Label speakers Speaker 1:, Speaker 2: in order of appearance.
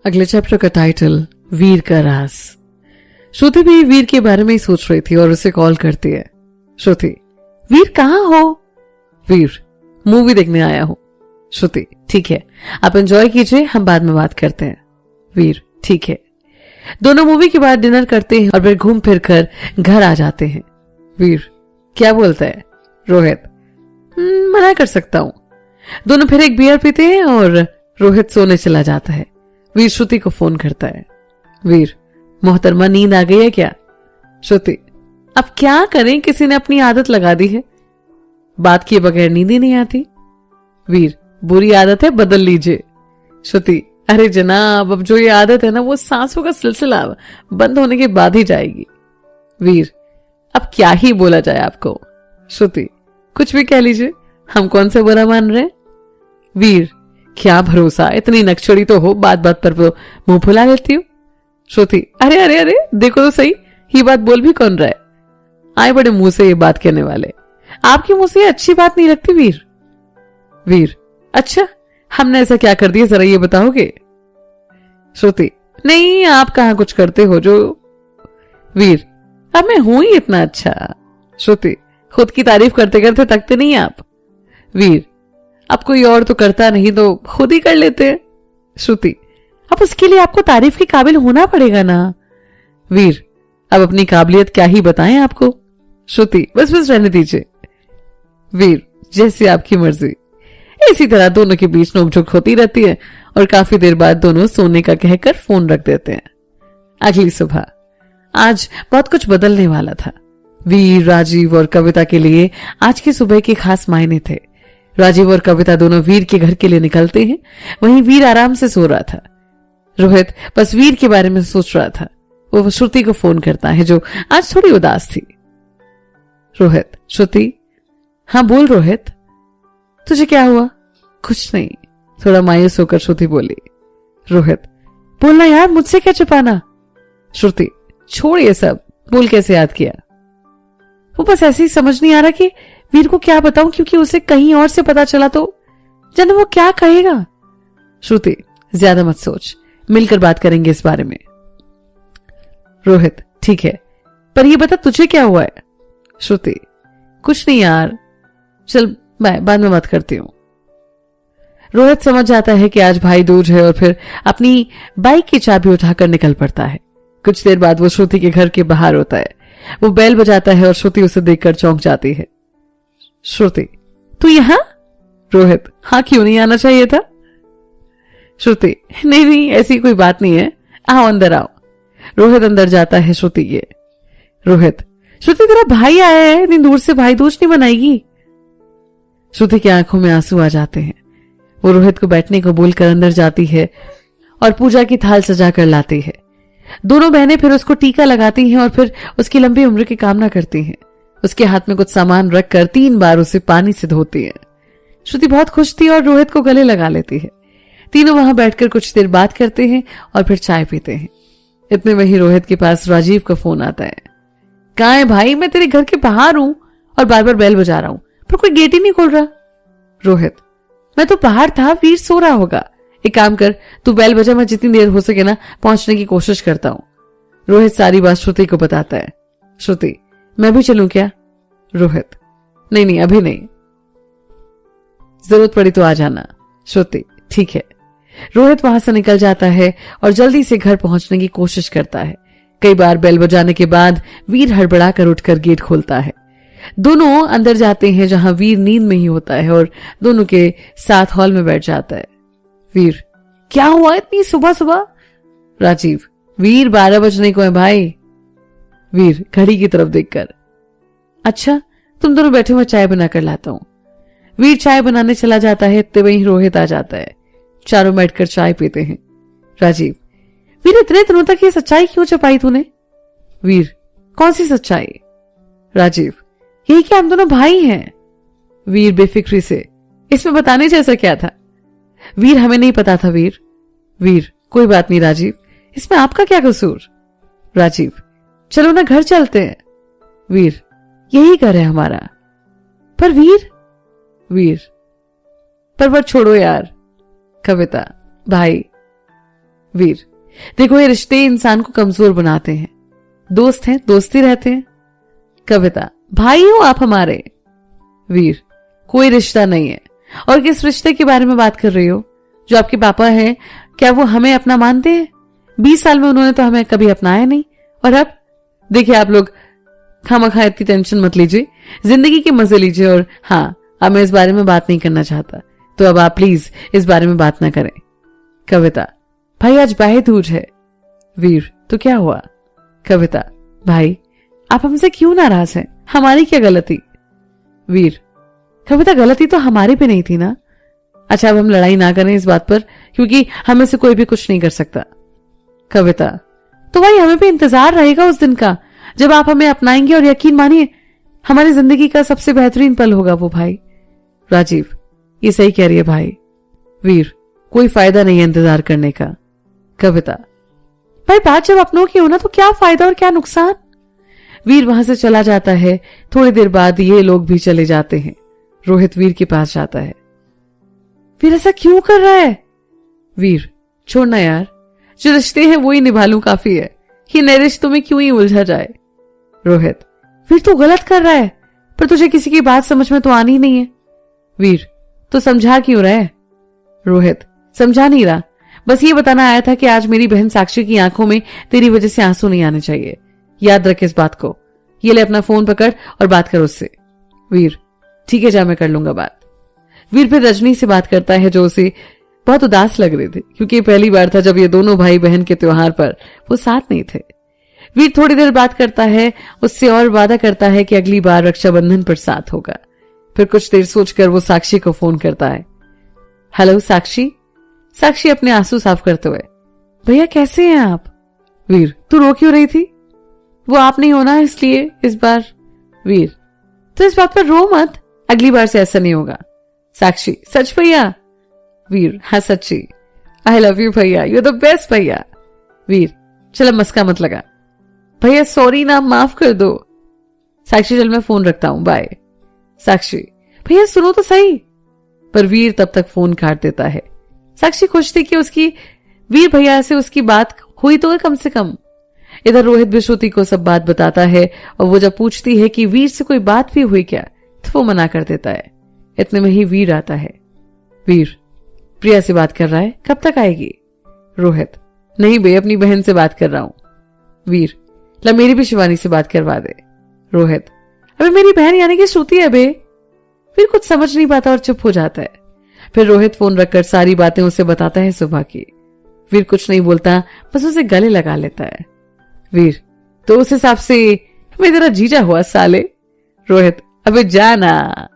Speaker 1: अगले चैप्टर का टाइटल वीर का राज। श्रुति भी वीर के बारे में ही सोच रही थी और उसे कॉल करती है। श्रुति, वीर कहाँ हो? वीर, मूवी देखने आया हूं। श्रुति, ठीक है, आप एंजॉय कीजिए, हम बाद में बात करते हैं। वीर, ठीक है। दोनों मूवी के बाद डिनर करते हैं और फिर घूम फिर कर घर आ जाते हैं। वीर, क्या बोलता है? रोहित, मना कर सकता हूं। दोनों फिर एक बियर पीते हैं और रोहित सोने चला जाता है। वीर श्रुति को फोन करता है। वीर, मोहतरमा नींद आ गई है क्या? श्रुति, अब क्या करें, किसी ने अपनी आदत लगा दी है, बात किए बगैर नींद ही नहीं आती। वीर, बुरी आदत है, बदल लीजिए। श्रुति, अरे जनाब, अब जो ये आदत है ना, वो सांसों का सिलसिला बंद होने के बाद ही जाएगी। वीर, अब क्या ही बोला जाए आपको। श्रुति, कुछ भी कह लीजिए, हम कौन से बुरा मान रहे हैं। वीर, क्या भरोसा, इतनी नक्शड़ी तो हो, बात बात पर तो मुंह फुला लेती हूँ। श्रुति, अरे अरे अरे, देखो तो सही, ये बात बोल भी कौन रहा है? आए बड़े मुंह से ये बात कहने वाले, आपके मुंह से ये अच्छी बात नहीं लगती। वीर, वीर, अच्छा, हमने ऐसा क्या कर दिया, जरा ये बताओगे? श्रुति, नहीं, आप कहां कुछ करते हो जो। वीर, अब मैं हूं ही इतना अच्छा। श्रुति, खुद की तारीफ करते करते थकते नहीं आप। वीर, अब कोई और तो करता नहीं तो खुद ही कर लेते हैं। श्रुति, अब उसके लिए आपको तारीफ के काबिल होना पड़ेगा ना। वीर, अब अपनी काबिलियत क्या ही बताएं आपको। श्रुति, बस बस रहने दीजिए। वीर, जैसे आपकी मर्जी। इसी तरह दोनों के बीच नोकझोंक होती रहती है और काफी देर बाद दोनों सोने का कहकर फोन रख देते हैं। अगली सुबह, आज बहुत कुछ बदलने वाला था। वीर, राजीव और कविता के लिए आज की सुबह के खास मायने थे। राजीव और कविता दोनों वीर के घर के लिए निकलते हैं। वहीं वीर आराम से सो रहा था। रोहित बस वीर के बारे में सोच रहा था। वो श्रुति को फोन करता है जो आज थोड़ी उदास थी। रोहित, श्रुति, हाँ बोल रोहित, तुझे क्या हुआ? कुछ नहीं, थोड़ा मायूस होकर श्रुति बोली। रोहित, बोलना यार, मुझसे क्या छुपाना? श्रुति, छोड़ ये सब, बोल कैसे याद किया? वो बस ऐसे ही समझ नहीं आ रहा कि वीर को क्या बताऊं, क्योंकि उसे कहीं और से पता चला तो जाने वो क्या कहेगा। श्रुति, ज्यादा मत सोच, मिलकर बात करेंगे इस बारे में। रोहित, ठीक है, पर ये बता तुझे क्या हुआ है? श्रुति, कुछ नहीं यार, चल मैं बाद में बात करती हूं। रोहित समझ जाता है कि आज भाई दूज है और फिर अपनी बाइक की चाबी उठाकर निकल पड़ता है। कुछ देर बाद वो श्रुति के घर के बाहर होता है। वो बेल बजाता है और श्रुति उसे देखकर चौंक जाती है। श्रुति, तू यहां? रोहित, हाँ, क्यों नहीं आना चाहिए था? श्रुति, नहीं नहीं, ऐसी कोई बात नहीं है, आओ अंदर आओ। रोहित अंदर जाता है श्रुति के। रोहित, श्रुति तेरा भाई आया है, इतनी दूर से भाई दूज नहीं मनाएगी? श्रुति की आंखों में आंसू आ जाते हैं। वो रोहित को बैठने को बोलकर अंदर जाती है और पूजा की थाल सजा कर लाती है। दोनों बहनें फिर उसको टीका लगाती हैं और फिर उसकी लंबी उम्र की कामना करती हैं। उसके हाथ में कुछ सामान रखकर 3 बार उसे पानी से धोती है। श्रुति बहुत खुश थी और रोहित को गले लगा लेती है। तीनों वहां बैठकर कुछ देर बात करते हैं और फिर चाय पीते हैं। इतने में ही रोहित के पास राजीव का फोन आता है। कहाँ है भाई? मैं तेरे घर के बाहर हूं और बार बार बेल बजा रहा हूं, पर कोई गेट ही नहीं खोल रहा। रोहित, मैं तो बाहर था, वीर सो रहा होगा। एक काम कर, तू बेल बजा, मैं जितनी देर हो सके ना पहुंचने की कोशिश करता हूं। रोहित सारी बात श्रुति को बताता है। श्रुति, मैं भी चलूं क्या? रोहित, नहीं नहीं, अभी नहीं, जरूरत पड़ी तो आ जाना। श्रुति, ठीक है। रोहित वहां से निकल जाता है और जल्दी से घर पहुंचने की कोशिश करता है। कई बार बेल बजाने के बाद वीर हड़बड़ाकर उठकर गेट खोलता है। दोनों अंदर जाते हैं जहां वीर नींद में ही होता है और दोनों के साथ हॉल में बैठ जाता है। वीर, क्या हुआ इतनी सुबह सुबह? राजीव, वीर 12 बजने को है भाई। वीर घड़ी की तरफ देखकर, अच्छा तुम दोनों बैठे, मैं चाय बनाकर लाता हूं। वीर चाय बनाने चला जाता है, इतने वहीं रोहित आ जाता है। चारों बैठकर चाय पीते हैं। राजीव, वीर इतने दिनों तक ये सच्चाई क्यों छुपाई तूने? वीर, कौन सी सच्चाई? राजीव, यही कि हम दोनों भाई हैं। वीर बेफिक्री से, इसमें बताने जैसा क्या था? वीर, हमें नहीं पता था वीर। वीर, कोई बात नहीं राजीव, इसमें आपका क्या कसूर? राजीव, चलो ना घर चलते हैं। वीर, यही घर है हमारा। पर वीर, वीर, पर छोड़ो यार। कविता, भाई। वीर, देखो ये रिश्ते इंसान को कमजोर बनाते हैं। दोस्त हैं, दोस्ती रहते हैं। कविता, भाई हो आप हमारे। वीर, कोई रिश्ता नहीं है। और किस रिश्ते के बारे में बात कर रही हो? जो आपके पापा हैं, क्या वो हमें अपना मानते हैं? 20 साल में उन्होंने तो हमें कभी अपनाया नहीं। और अब देखिए, आप लोग खामखा इतनी टेंशन मत लीजिए, जिंदगी के मजे लीजिए। और हाँ, अब मैं इस बारे में बात नहीं करना चाहता, तो अब आप प्लीज इस बारे में बात ना करें। कविता, भाई आज बाहे दूज है। वीर, तो क्या हुआ? कविता, भाई आप हमसे क्यों नाराज हैं? हमारी क्या गलती? वीर, कविता, गलती तो हमारी भी नहीं थी ना। अच्छा, अब हम लड़ाई ना करें इस बात पर, क्योंकि हमें से कोई भी कुछ नहीं कर सकता। कविता, तो भाई हमें भी इंतजार रहेगा उस दिन का जब आप हमें अपनाएंगे, और यकीन मानिए हमारी जिंदगी का सबसे बेहतरीन पल होगा वो भाई। राजीव, ये सही कह रही है भाई। वीर, कोई फायदा नहीं है इंतजार करने का। कविता, भाई बात जब अपनों की हो ना, तो क्या फायदा और क्या नुकसान? वीर वहां से चला जाता है। थोड़ी देर बाद ये लोग भी चले जाते हैं। रोहित वीर के पास जाता है। वीर, ऐसा क्यों कर रहा है? वीर, छोड़ना यार, जो रिश्ते हैं वो ही निभा लूं काफी है, ये नए रिश्तों में क्यों ही उलझा जाए। रोहित, वीर तू गलत कर रहा है, पर तुझे किसी की बात समझ में तो आनी नहीं है। वीर, तो समझा क्यों रहा है? रोहित, समझा नहीं रहा, बस ये बताना आया था कि आज मेरी बहन साक्षी की आंखों में तेरी वजह से आंसू नहीं आने चाहिए। याद रख इस बात को। ये ले अपना फोन पकड़ और बात कर उससे। वीर, ठीक है, जा मैं कर लूंगा बात। वीर फिर रजनी से बात करता है, जो उसे बहुत उदास लग रही थी, क्योंकि पहली बार था जब ये दोनों भाई बहन के त्योहार पर वो साथ नहीं थे। वीर थोड़ी देर बात करता है उससे और वादा करता है कि अगली बार रक्षाबंधन पर साथ होगा। फिर कुछ देर सोचकर वो साक्षी को फोन करता है। हेलो साक्षी। साक्षी अपने आंसू साफ करते हुए, भैया कैसे हैं आप? वीर, तू रो क्यों रही थी? वो आप नहीं होना इसलिए इस बार। वीर, तो इस बात पर रो मत, अगली बार से ऐसा नहीं होगा। साक्षी, सच भैया? वीर, हाँ सच्ची। आई लव यू भैया, यू द बेस्ट भैया। वीर, चलो मस्का मत लगा। भैया सॉरी ना, माफ कर दो। साक्षी, चल मैं फोन रखता हूं, बाय। साक्षी, भैया सुनो तो सही। पर वीर तब तक फोन काट देता है। साक्षी खुश थी कि उसकी वीर भैया से उसकी बात हुई तो कम से कम। इधर रोहित भी श्रुति को सब बात बताता है, और वो जब पूछती है कि वीर से कोई बात भी हुई क्या, तो वो मना कर देता है। इतने में ही वीर आता है। वीर, प्रिया से बात कर रहा है, कब तक आएगी? रोहित, नहीं बे, अपनी बहन से बात कर रहा हूं। वीर, ला मेरी भी शिवानी से बात करवा दे। रोहित, अबे मेरी बहन यानी कि श्रुति है बे। फिर कुछ समझ नहीं पाता और चुप हो जाता है। फिर रोहित फोन रखकर सारी बातें उसे बताता है सुबह की। वीर कुछ नहीं बोलता, बस उसे गले लगा लेता है। वीर, तो उस हिसाब से मैं तेरा जीजा हुआ साले। रोहित, अबे जाना।